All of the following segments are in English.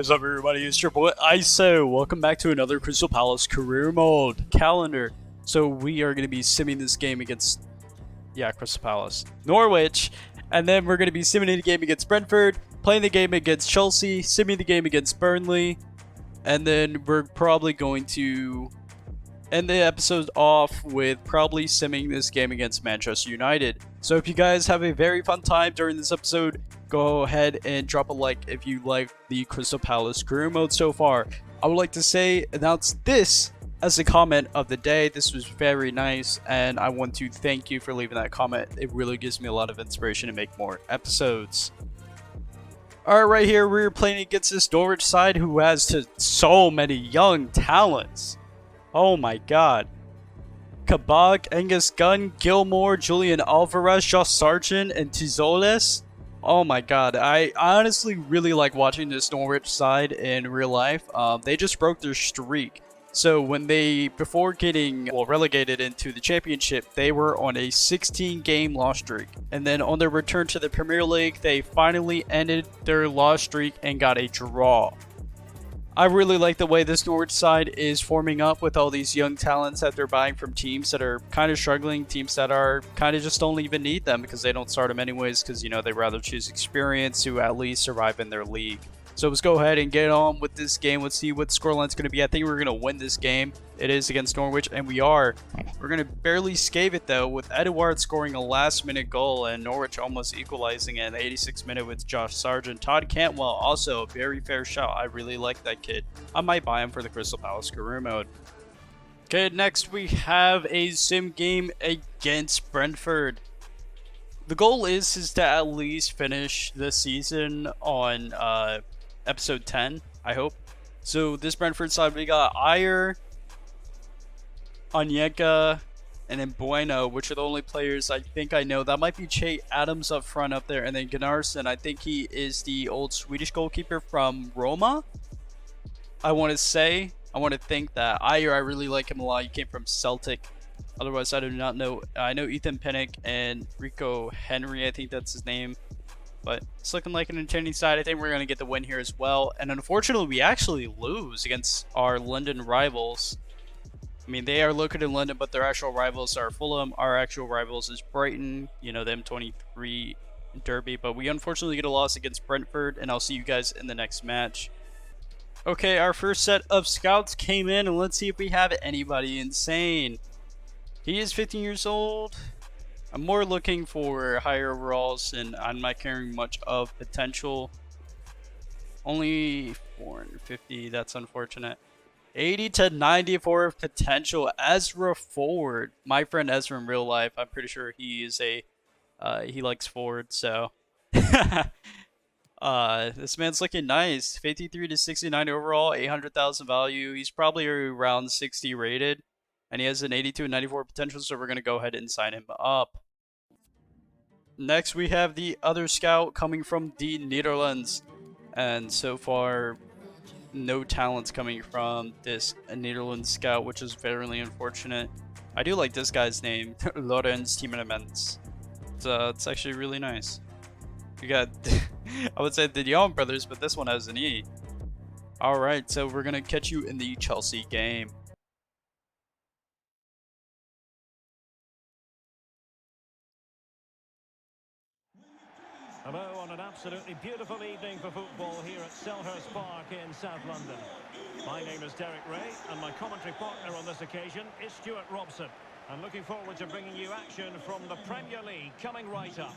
What's up, everybody? It's your boy ISO. Welcome back to another Crystal Palace career mode calendar. So we are going to be simming this game against, Crystal Palace, Norwich, and then we're going to be simming the game against Brentford, playing the game against Chelsea, simming the game against Burnley, and then we're probably going to end the episode off with probably simming this game against Manchester United. So if you guys have a very fun time during this episode, go ahead and drop a like if you like the Crystal Palace career mode so far. I would like to announce this as a comment of the day. This was very nice, and I want to thank you for leaving that comment. It really gives me a lot of inspiration to make more episodes. Alright, right here we're playing against this Norwich side who has so many young talents. Oh my god. Kabak, Angus Gunn, Gilmore, Julian Alvarez, Josh Sargent, and Tizoles. Oh my god, I honestly really like watching this Norwich side in real life. They just broke their streak. So when before getting relegated into the championship, they were on a 16-game loss streak. And then on their return to the Premier League, they finally ended their loss streak and got a draw. I really like the way this Norwich side is forming up with all these young talents that they're buying from teams that are kind of struggling, teams that are kind of just don't even need them because they don't start them anyways because, they rather choose experience to at least survive in their league. So let's go ahead and get on with this game. Let's see what the scoreline's going to be. I think we're going to win this game. It is against Norwich, and we are. We're going to barely scave it, though, with Edouard scoring a last-minute goal and Norwich almost equalizing in the 86th minute with Josh Sargent. Todd Cantwell, also a very fair shot. I really like that kid. I might buy him for the Crystal Palace career mode. Okay, next we have a sim game against Brentford. The goal is to at least finish the season on episode 10, I hope. So this Brentford side, we got Ayer, Onyeka, and then Bueno, which are the only players I think I know. That might be Che Adams up front up there, and then Gunnarsson. I think he is the old Swedish goalkeeper from Roma. I want to think that. Ayer, I really like him a lot. He came from Celtic. Otherwise, I do not know. I know Ethan Pinnock and Rico Henry, I think that's his name. But it's looking like an entertaining side. I think we're going to get the win here as well. And unfortunately, we actually lose against our London rivals. I mean, they are located in London, but their actual rivals are Fulham. Our actual rivals is Brighton, them 23 Derby. But we unfortunately get a loss against Brentford, and I'll see you guys in the next match. Okay, our first set of scouts came in, and let's see if we have anybody insane. He is 15 years old. I'm more looking for higher overalls, and I'm not carrying much of potential. Only 450, that's unfortunate. 80 to 94 of potential. Ezra forward. My friend Ezra in real life, I'm pretty sure he is he likes forward, so. This man's looking nice. 53 to 69 overall, 800,000 value. He's probably around 60 rated. And he has an 82 and 94 potential, so we're going to go ahead and sign him up. Next, we have the other scout coming from the Netherlands. And so far, no talents coming from this Netherlands scout, which is very unfortunate. I do like this guy's name, Lorenz Timmermans. It's actually really nice. We got, I would say the Young brothers, but this one has an E. Alright, so we're going to catch you in the Chelsea game. Hello on an absolutely beautiful evening for football here at Selhurst Park in South London. My name is Derek Ray, and my commentary partner on this occasion is Stuart Robson. I'm looking forward to bringing you action from the Premier League coming right up.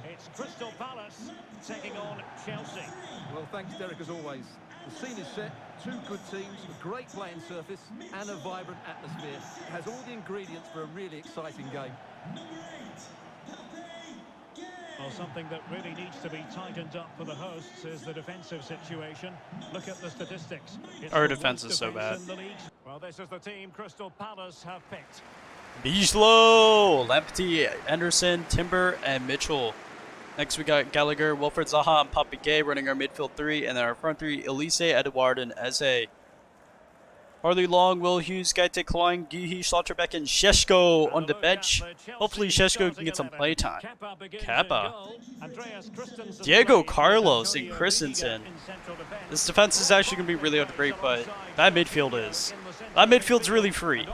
It's Crystal Palace taking on Chelsea. Well, thanks, Derek, as always. The scene is set, two good teams, a great playing surface and a vibrant atmosphere. It has all the ingredients for a really exciting game. Well, something that really needs to be tightened up for the hosts is the defensive situation. Look at the statistics. Our defense is so bad. Well, this is the team Crystal Palace have picked. Bijlow, Lamptey, Anderson, Timber, and Mitchell. Next, we got Gallagher, Wilfred Zaha, and Papi Gay running our midfield three, and then our front three, Elise, Edouard, and Eze. Harley Long, Will Hughes, Gaite Klein, Gihi, Schlotterbeck, and Sheshko on the bench. Hopefully Sheshko can get some playtime. Kappa. Diego Carlos and Christensen. This defense is actually going to be really hard to break, but that midfield is. That midfield's really free.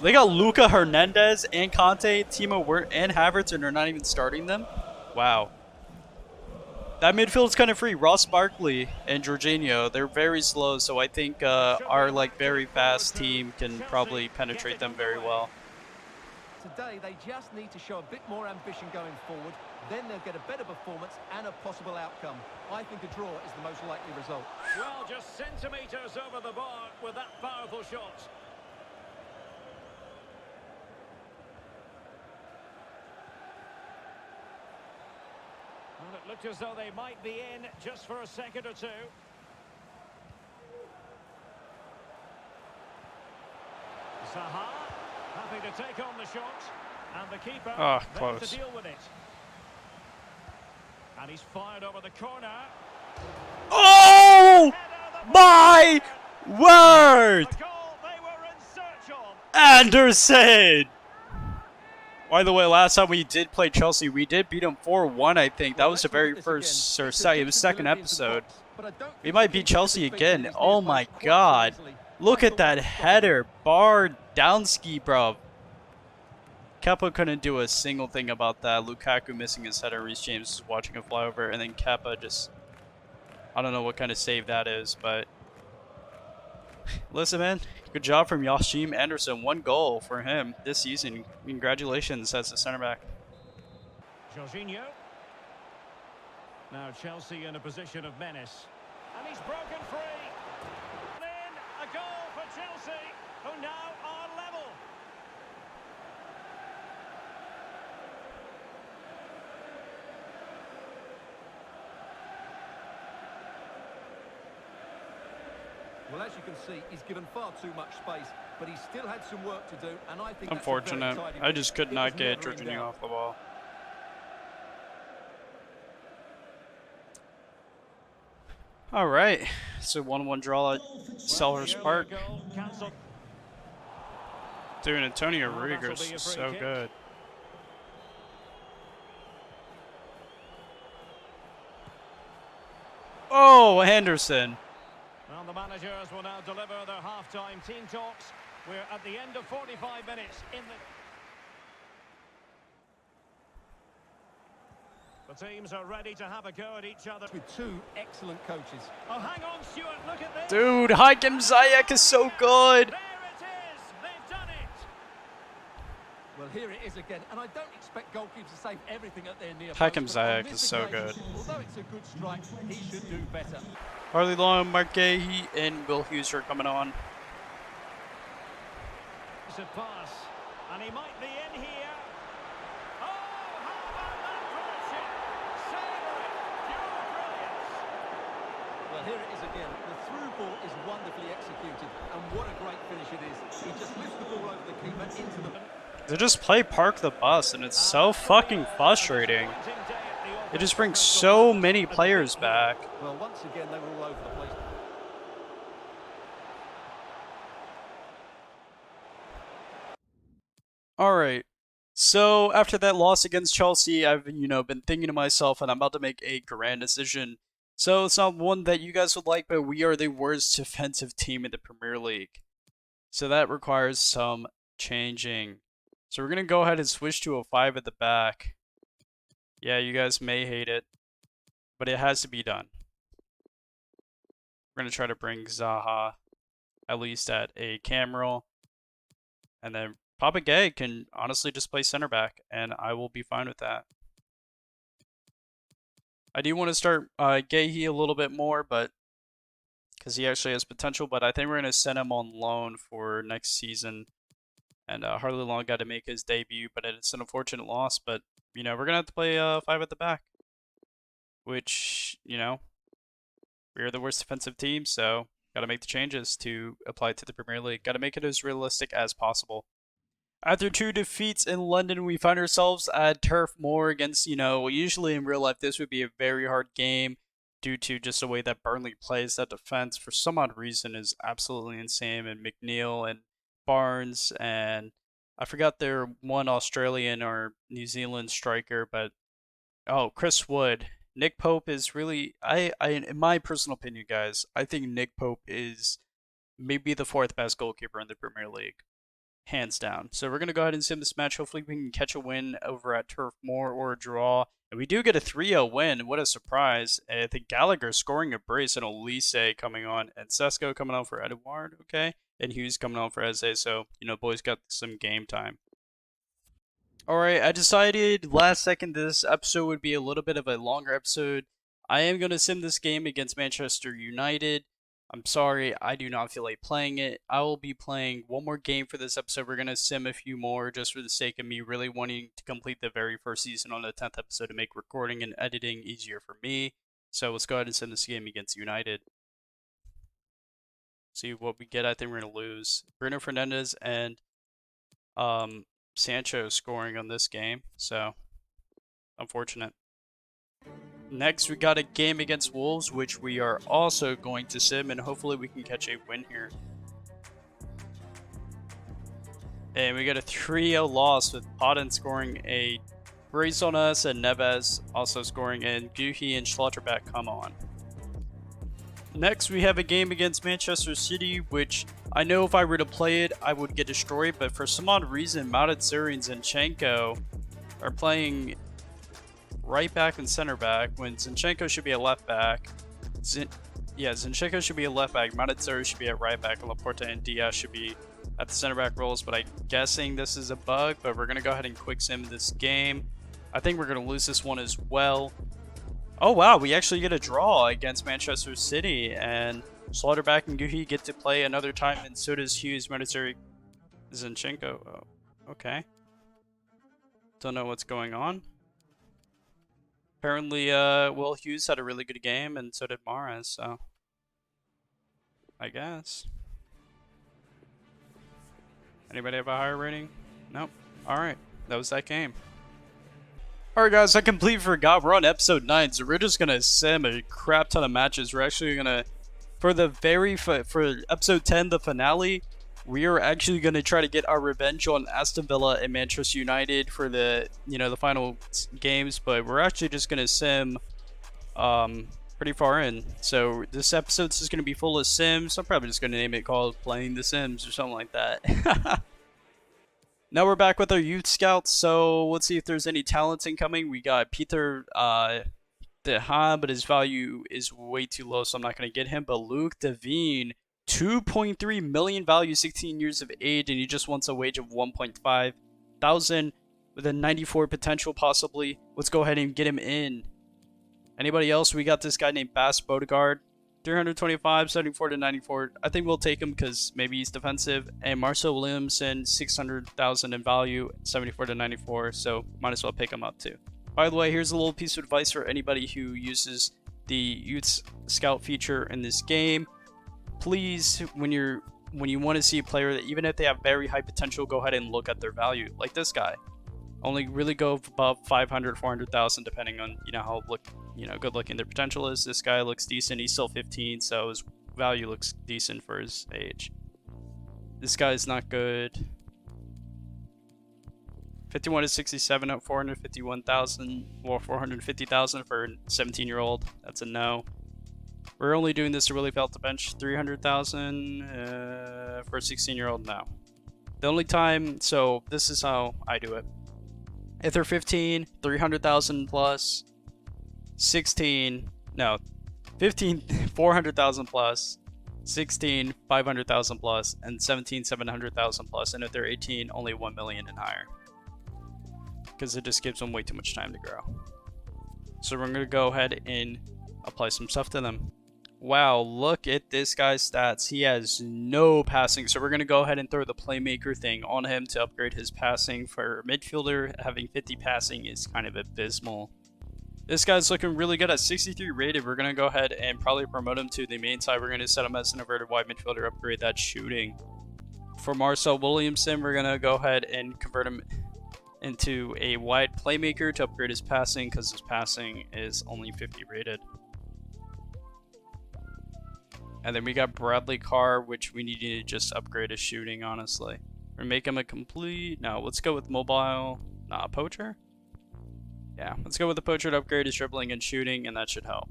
They got Luca Hernandez and Conte, Timo and Havertz, and they're not even starting them. Wow. That midfield's kind of free. Ross Barkley and Jorginho, they're very slow, so I think our very fast team can probably penetrate them very well. Today, they just need to show a bit more ambition going forward. Then they'll get a better performance and a possible outcome. I think a draw is the most likely result. Well, just centimetres over the bar with that powerful shot. Well, it looked as though they might be in just for a second or two. Zaha, happy to take on the shot. And the keeper there to deal with it. And he's fired over the corner. Oh my word! A goal they were in search of. Anderson! By the way, last time we did play Chelsea, we did beat them 4-1, I think. That was the very first, or second episode. We might beat Chelsea again. Oh my god. Look at that header. Bar Downski, bro. Kepa couldn't do a single thing about that. Lukaku missing his header. Reece James is watching a flyover. And then Kepa just... I don't know what kind of save that is, but... Listen, man. Good job from Yashim Anderson. 1 goal for him this season. Congratulations as a center back. Jorginho. Now Chelsea in a position of menace. And he's broken free. And in, a goal for Chelsea, who now are level. Well, as you can see, he's given far too much space, but he still had some work to do, and I think unfortunate. I just could not get Jorginho off the ball. All right, so 1-1 draw at Selhurst Park. Dude, Antonio Rudiger's is so good. Oh, Henderson. Well, the managers will now deliver their half-time team talks. We're at the end of 45 minutes in the teams are ready to have a go at each other. With 2 excellent coaches. Oh, hang on, Stuart, look at this. Dude, Hakim Ziyech is so good. There it is. They've done it. Well, here it is again, and I don't expect goalkeepers to save everything at their near post. Hakim Ziyech is so good. Although it's a good strike, he should do better. Harley Long, Mark Gahey, and Will Hughes are coming on. It's a pass, and he might be in here. Oh, how about that correction? Savor it, pure brilliance. Well, here it is again. The through ball is wonderfully executed, and what a great finish it is. He just lifts the ball over the keeper into the... They just play park the bus, and it's so fucking frustrating. It just brings so many players back. Well, once again, they were all over the place. Alright, so after that loss against Chelsea, I've, been thinking to myself, and I'm about to make a grand decision. So it's not one that you guys would like, but we are the worst defensive team in the Premier League. So that requires some changing. So we're going to go ahead and switch to a 5 at the back. Yeah, you guys may hate it, but it has to be done. We're going to try to bring Zaha at least at a cam roll. And then Papa Gay can honestly just play center back, and I will be fine with that. I do want to start Gahey a little bit more, but because he actually has potential, but I think we're going to send him on loan for next season. And Harley Long got to make his debut, but it's an unfortunate loss. But, we're going to have to play 5 at the back. Which, we're the worst defensive team, so got to make the changes to apply to the Premier League. Got to make it as realistic as possible. After 2 defeats in London, we find ourselves at Turf Moor against, usually in real life this would be a very hard game. due to just the way that Burnley plays. That defense, for some odd reason, is absolutely insane. And McNeil and Barnes, and I forgot their one Australian or New Zealand striker, but oh, Chris Wood. Nick Pope is really, in my personal opinion, guys, I think Nick Pope is maybe the fourth best goalkeeper in the Premier League, hands down. So we're going to go ahead and sim this match. Hopefully we can catch a win over at Turf Moor or a draw. And we do get a 3-0 win. What a surprise. And I think Gallagher scoring a brace and Elise coming on. And Sesko coming on for Edouard, okay? And Hughes coming on for Eze. So, boys got some game time. Alright, I decided last second this episode would be a little bit of a longer episode. I am going to sim this game against Manchester United. I'm sorry, I do not feel like playing it. I will be playing one more game for this episode. We're going to sim a few more just for the sake of me really wanting to complete the very first season on the 10th episode to make recording and editing easier for me. So let's go ahead and sim this game against United. See what we get. I think we're going to lose. Bruno Fernandes and Sancho scoring on this game, so unfortunate. Next, we got a game against Wolves, which we are also going to sim, and hopefully we can catch a win here. And we got a 3-0 loss with Podden scoring a brace on us, and Neves also scoring, and Guhi and Schlotterbeck come on. Next, we have a game against Manchester City, which I know if I were to play it, I would get destroyed, but for some odd reason, Maurizio and Zinchenko are playing right back and center back when Zinchenko should be a left back. Zinchenko should be a left back, Maurizio should be at right back, and Laporte and Diaz should be at the center back roles, but I'm guessing this is a bug, but we're going to go ahead and quick sim this game. I think we're going to lose this one as well. Oh wow, we actually get a draw against Manchester City, and Schlotterbeck and Guhi get to play another time, and so does Hughes, Maurizio, Zinchenko. Oh, okay. Don't know what's going on. Apparently, Will Hughes had a really good game, and so did Mahrez, so I guess. Anybody have a higher rating? Nope. Alright, that was that game. Alright guys, I completely forgot we're on episode 9, so we're just gonna sim a crap ton of matches. We're actually gonna, for episode 10, the finale, we are actually gonna try to get our revenge on Aston Villa and Manchester United for the, the final games, but we're actually just gonna sim pretty far in. So this episode's just gonna be full of sims. I'm probably just gonna name it called Playing the Sims or something like that. Now we're back with our youth scouts, so let's see if there's any talents incoming. We got Peter De Haan, but his value is way too low, so I'm not going to get him. But Luke Devine, 2.3 million value, 16 years of age, and he just wants a wage of 1.5 thousand with a 94 potential possibly. Let's go ahead and get him in. Anybody else? We got this guy named Bas Bodegaard. 325, 74 to 94. I think we'll take him because maybe he's defensive. And Marcel Williamson, 600,000 in value, 74 to 94. So might as well pick him up too. By the way, here's a little piece of advice for anybody who uses the Youth Scout feature in this game. Please, when you want to see a player that even if they have very high potential, go ahead and look at their value. Like this guy. Only really go above 500, 400,000 depending on how good looking their potential is. This guy looks decent. He's still 15, so his value looks decent for his age. This guy is not good. 51 to 67 at 451,000 or 450,000 for a 17-year-old. That's a no. We're only doing this to really felt the bench. 300,000 for a 16-year-old. No. The only time, so this is how I do it. If they're 15, 300,000 plus, 16, no, 15, 400,000 plus, 16, 500,000 plus, and 17, 700,000 plus. And if they're 18, only 1 million and higher. Because it just gives them way too much time to grow. So we're going to go ahead and apply some stuff to them. Wow, look at this guy's stats. He has no passing, so we're going to go ahead and throw the playmaker thing on him to upgrade his passing. For a midfielder, having 50 passing is kind of abysmal. This guy's looking really good at 63 rated. We're going to go ahead and probably promote him to the main side. We're going to set him as an inverted wide midfielder, upgrade that shooting. For Marcel Williamson, we're going to go ahead and convert him into a wide playmaker to upgrade his passing because his passing is only 50 rated. And then we got Bradley Carr, which we need to just upgrade his shooting, honestly. Or make him a complete... No, let's go with mobile... Nah, poacher? Yeah, let's go with the poacher to upgrade his dribbling and shooting, and that should help.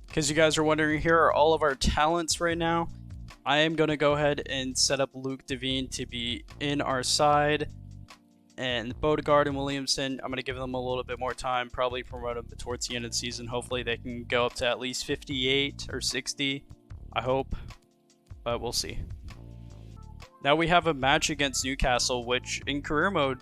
Because you guys are wondering, here are all of our talents right now. I am going to go ahead and set up Luke Devine to be in our side. And Bodegaard and Williamson, I'm going to give them a little bit more time, probably promote them towards the end of the season. Hopefully they can go up to at least 58 or 60, I hope, but we'll see. Now we have a match against Newcastle, which in career mode,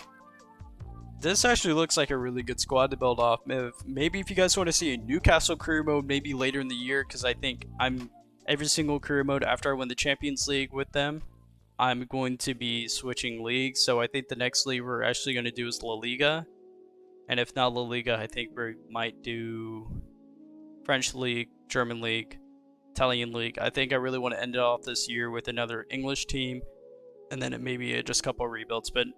this actually looks like a really good squad to build off. Maybe if you guys want to see a Newcastle career mode, maybe later in the year, because I think I'm every single career mode after I win the Champions League with them, I'm going to be switching leagues, so I think the next league we're actually going to do is La Liga. And if not La Liga, I think we might do French League, German League, Italian League. I think I really want to end it off this year with another English team, and then maybe just a couple of rebuilds. But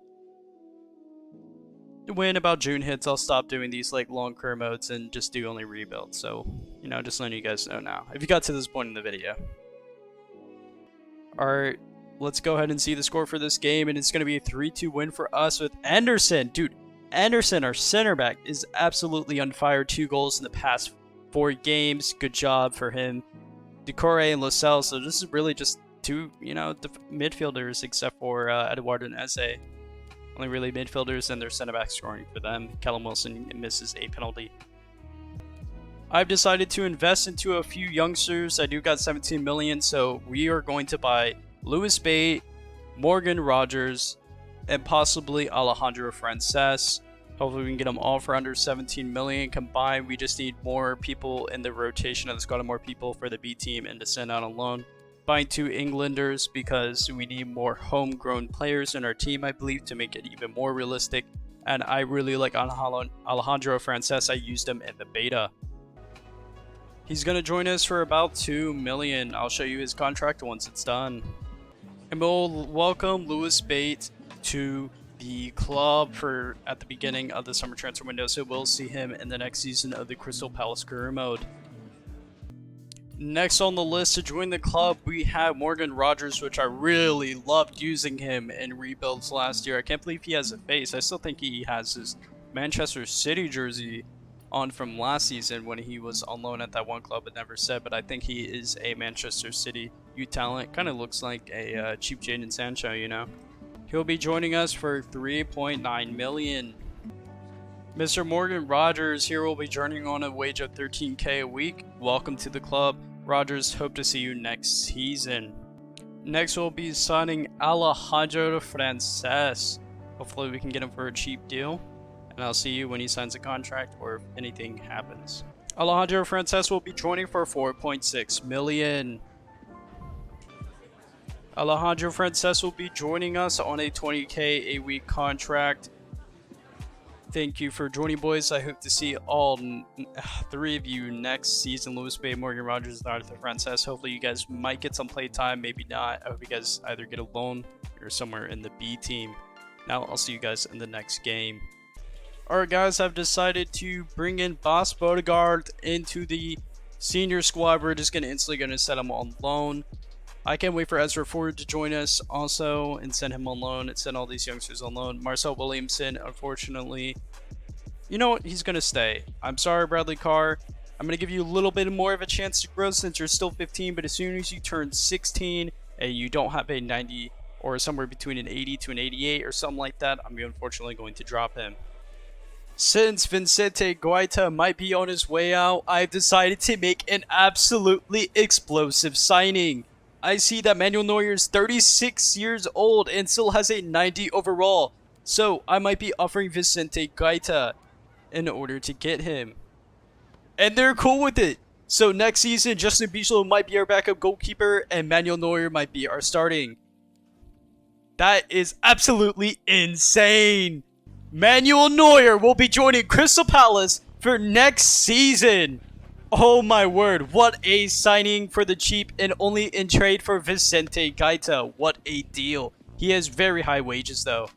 when about June hits, I'll stop doing these like long career modes and just do only rebuilds. So, you know, just letting you guys know now, if you got to this point in the video. Alright. Let's go ahead and see the score for this game, and it's going to be a 3-2 win for us with Anderson. Dude, Anderson, our center back, is absolutely on fire. 2 goals in the past 4 games. Good job for him. Decore and Lascelles, so this is really just 2, you know, midfielders except for Eduardo and Eze. Only really midfielders and their center back scoring for them. Callum Wilson misses a penalty. I've decided to invest into a few youngsters. I do got 17 million, so we are going to buy Lewis Bate, Morgan Rogers, and possibly Alejandro Frances. Hopefully we can get them all for under 17 million combined. We just need more people in the rotation of the squad and more people for the B team and to send out on loan. Buying 2 Englanders because we need more homegrown players in our team, I believe, to make it even more realistic. And I really like Alejandro Frances. I used him in the beta. He's going to join us for about 2 million. I'll show you his contract once it's done. And we'll welcome Lewis Bate to the club at the beginning of the summer transfer window, so we'll see him in the next season of the Crystal Palace career mode. Next on the list to join the club, we have Morgan Rogers, which I really loved using him in rebuilds last year. I can't believe he has a face. I still think he has his Manchester City jersey on from last season when he was on loan at that one club but never said, but I think he is a Manchester City youth talent. Kind of looks like a cheap Jadon Sancho, you know. He'll be joining us for 3.9 million. Mr. Morgan Rogers here will be joining on a wage of 13k a week. Welcome to the club. Rogers, hope to see you next season. Next we'll be signing Alejandro Frances. Hopefully we can get him for a cheap deal. And I'll see you when he signs a contract or if anything happens. Alejandro Frances will be joining for 4.6 million. Alejandro Frances will be joining us on a 20k a week contract. Thank you for joining, boys. I hope to see all 3 of you next season. Lewis Bay, Morgan Rogers, and Arthur Frances. Hopefully you guys might get some play time, maybe not. I hope you guys either get a loan or somewhere in the B team. Now I'll see you guys in the next game. Alright guys, I've decided to bring in Boss Bodegaard into the senior squad. We're just instantly set him on loan. I can't wait for Ezra Ford to join us also and send him on loan and send all these youngsters on loan. Marcel Williamson, unfortunately, you know what? He's going to stay. I'm sorry, Bradley Carr. I'm going to give you a little bit more of a chance to grow since you're still 15, but as soon as you turn 16 and you don't have a 90 or somewhere between an 80 to an 88 or something like that, I'm unfortunately going to drop him. Since Vicente Guaita might be on his way out, I've decided to make an absolutely explosive signing. I see that Manuel Neuer is 36 years old and still has a 90 overall, so I might be offering Vicente Guaita in order to get him. And they're cool with it. So next season, Justin Bichel might be our backup goalkeeper and Manuel Neuer might be our starting. That is absolutely insane. Manuel Neuer will be joining Crystal Palace for next season. Oh my word, what a signing for the cheap and only in trade for Vicente Guaita. What a deal. He has very high wages though.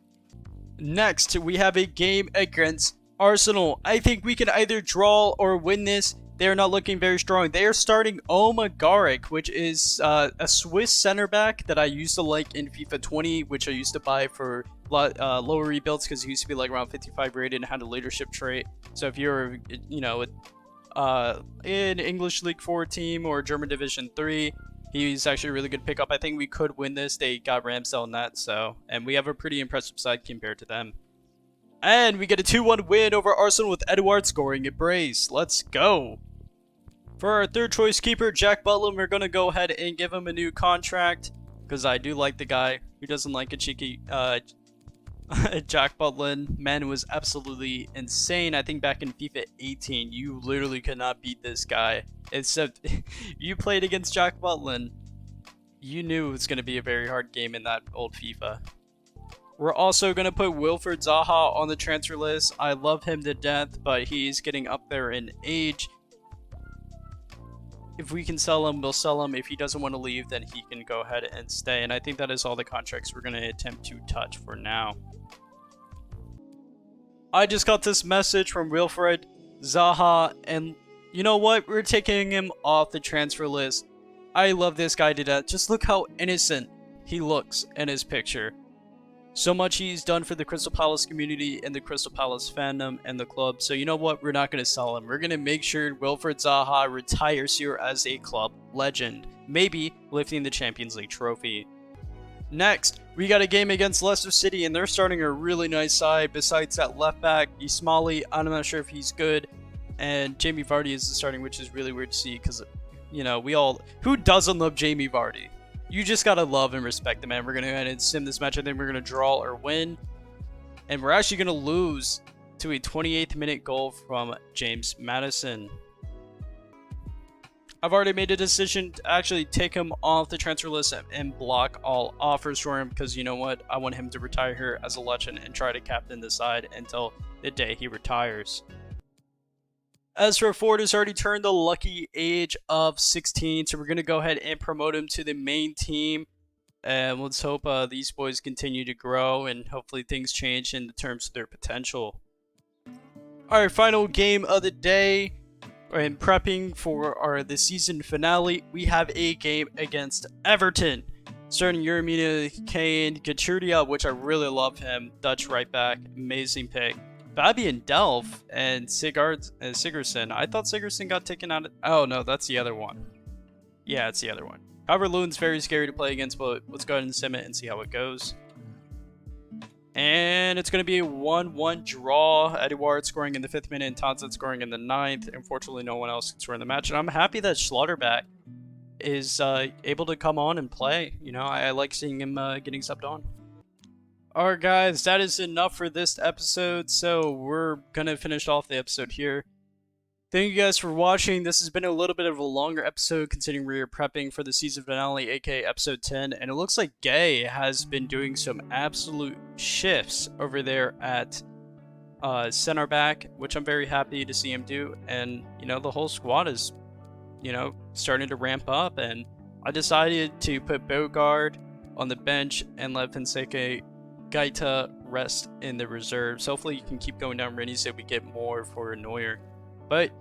Next, we have a game against Arsenal. I think we can either draw or win this. they are not looking very strong. They are starting Omagaric, which is a Swiss center back that I used to like in FIFA 20, which I used to buy for lower rebuilds because he used to be like around 55 rated and had a leadership trait. So if you're, you know, in English League 4 team or German Division 3, he's actually a really good pickup. I think we could win this. They got Ramsdale in that, so, and we have a pretty impressive side compared to them. And we get a 2-1 win over Arsenal with Edouard scoring a brace. Let's go. For our third choice keeper, Jack Butland, we're going to go ahead and give him a new contract because I do like the guy. Who doesn't like a cheeky Jack Butland? Man, was absolutely insane. I think back in FIFA 18, you literally could not beat this guy. Except you played against Jack Butland, you knew it was going to be a very hard game in that old FIFA. We're also going to put Wilfried Zaha on the transfer list. I love him to death, but he's getting up there in age. If we can sell him, we'll sell him. If he doesn't want to leave, then he can go ahead and stay. And I think that is all the contracts we're going to attempt to touch for now. I just got this message from Wilfried Zaha, and you know what? We're taking him off the transfer list. I love this guy to death. Just look how innocent he looks in his picture. So much he's done for the Crystal Palace community and the Crystal Palace fandom and the club. So you know what? We're not going to sell him. We're going to make sure Wilfried Zaha retires here as a club legend. Maybe lifting the Champions League trophy. Next, we got a game against Leicester City, and they're starting a really nice side. Besides that left back, Ismaili, I'm not sure if he's good. And Jamie Vardy is the starting, which is really weird to see because, you know, who doesn't love Jamie Vardy? You just gotta love and respect the man. We're gonna go ahead and sim this match. I think we're gonna draw or win. And we're actually gonna lose to a 28th minute goal from James Maddison. I've already made a decision to actually take him off the transfer list and block all offers for him because you know what? I want him to retire here as a legend and try to captain the side until the day he retires. As for Ford, has already turned the lucky age of 16, so we're going to go ahead and promote him to the main team. And let's hope these boys continue to grow and hopefully things change in terms of their potential. Our final game of the day, and prepping for the season finale, we have a game against Everton. Starting Yeremina Kane Gachuria, which I really love him. Dutch right back, amazing pick. Fabian Delph and Sigurdsson. I thought Sigurdsson got taken out. Oh no, that's the other one. Yeah, it's the other one. Calvert-Lewin's very scary to play against, but let's go ahead and sim it and see how it goes. And it's going to be a 1-1 draw. Edouard scoring in the 5th minute and Townsend scoring in the 9th. Unfortunately, no one else can score in the match. And I'm happy that Schlotterbeck is able to come on and play. You know, I like seeing him getting subbed on. Alright guys, that is enough for this episode, so we're gonna finish off the episode here. Thank you guys for watching. This has been a little bit of a longer episode considering we are prepping for the season finale, aka episode 10, and it looks like Gay has been doing some absolute shifts over there at center back, which I'm very happy to see him do, and you know, the whole squad is, you know, starting to ramp up, and I decided to put Bogard on the bench and let Fonseca Gaita rest in the reserves. Hopefully you can keep going down Rennie so we get more for Neuer. But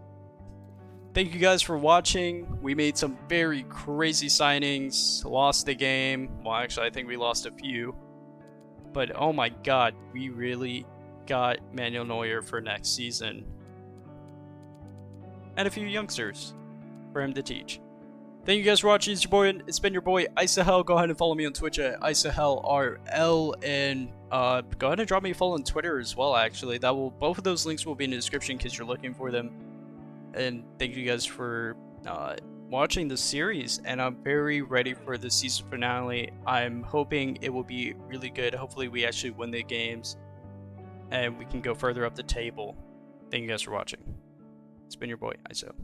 thank you guys for watching. We made some very crazy signings, lost the game. Well, actually I think we lost a few. But oh my god, we really got Manuel Neuer for next season. And a few youngsters for him to teach. Thank you guys for watching. It's been your boy Isahel. Go ahead and follow me on Twitch at IsahelRL, and go ahead and drop me a follow on Twitter as well. Actually, both of those links will be in the description in case you're looking for them. And thank you guys for watching the series. And I'm very ready for the season finale. I'm hoping it will be really good. Hopefully, we actually win the games, and we can go further up the table. Thank you guys for watching. It's been your boy Iso.